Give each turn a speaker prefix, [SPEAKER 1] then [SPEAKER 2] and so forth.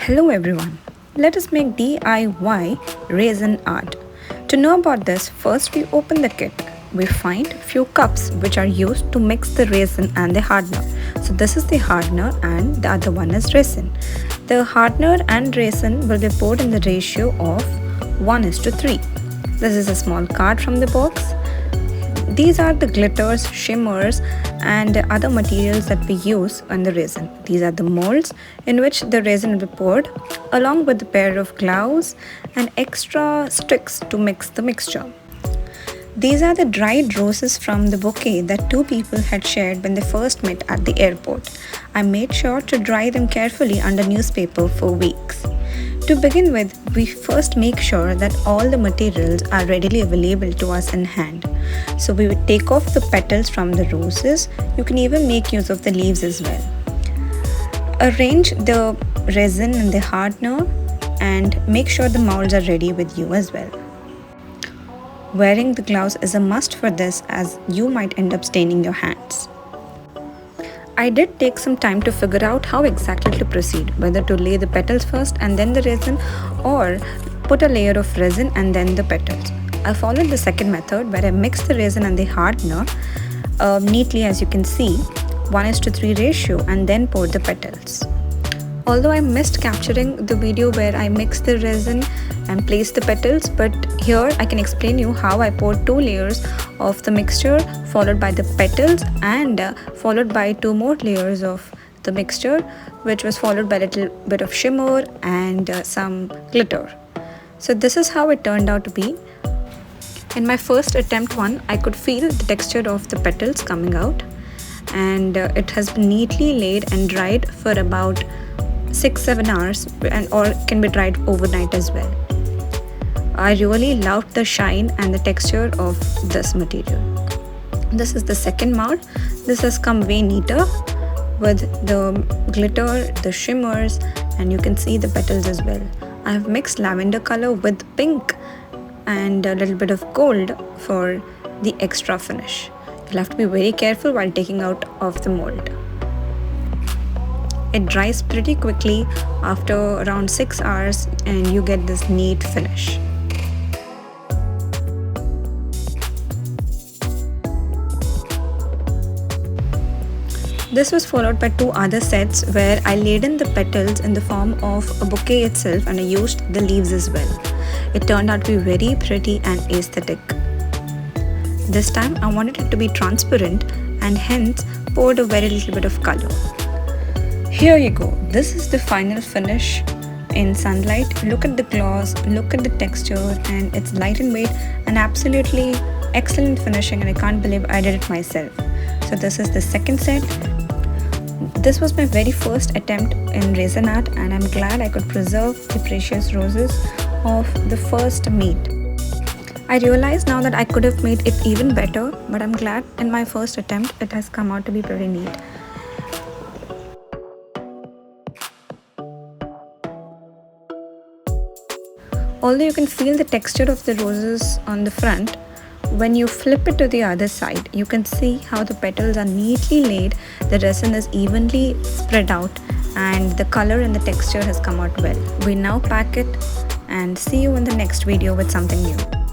[SPEAKER 1] Hello everyone, let us make DIY resin art. To know about this, first we open the kit. We find few cups which are used to mix the resin and the hardener. So this is the hardener and the other one is resin. The hardener and resin will be poured in the ratio of 1:3. This is a small card from the box. These are the glitters, shimmers and other materials that we use on the resin. These are the molds in which the resin will be poured along with a pair of gloves and extra sticks to mix the mixture. These are the dried roses from the bouquet that two people had shared when they first met at the airport. I made sure to dry them carefully under newspaper for weeks. To begin with, we first make sure that all the materials are readily available to us in hand. So we would take off the petals from the roses. You can even make use of the leaves as well. Arrange the resin in the hardener and make sure the molds are ready with you as well. Wearing the gloves is a must for this, as you might end up staining your hands. I did take some time to figure out how exactly to proceed, whether to lay the petals first and then the resin, or put a layer of resin and then the petals. I followed the second method, where I mixed the resin and the hardener neatly, as you can see, 1:3 ratio, and then poured the petals. Although I missed capturing the video where I mixed the resin and placed the petals, but here I can explain you how I poured 2 layers of the mixture followed by the petals and followed by 2 more layers of the mixture, which was followed by a little bit of shimmer and some glitter. So this is how it turned out to be. In my first attempt I could feel the texture of the petals coming out, and it has been neatly laid and dried for about 6-7 hours, or can be dried overnight as well. I really loved the shine and the texture of this material. This is the second mold. This has come way neater with the glitter, the shimmers, and you can see the petals as well. I have mixed lavender color with pink and a little bit of gold for the extra finish. You'll have to be very careful while taking out of the mold. It dries pretty quickly after around 6 hours, and you get this neat finish. This was followed by 2 other sets where I laid in the petals in the form of a bouquet itself, and I used the leaves as well. It turned out to be very pretty and aesthetic. This time I wanted it to be transparent and hence poured a very little bit of color. Here you go. This is the final finish in sunlight. Look at the gloss, look at the texture, and it's light in weight and absolutely excellent finishing, and I can't believe I did it myself. So this is the second set. This was my very first attempt in resin art, and I'm glad I could preserve the precious roses of the first meet. I realize now that I could have made it even better, but I'm glad in my first attempt it has come out to be pretty neat. Although you can feel the texture of the roses on the front, when you flip it to the other side, you can see how the petals are neatly laid, the resin is evenly spread out, and the color and the texture has come out well. We now pack it and see you in the next video with something new.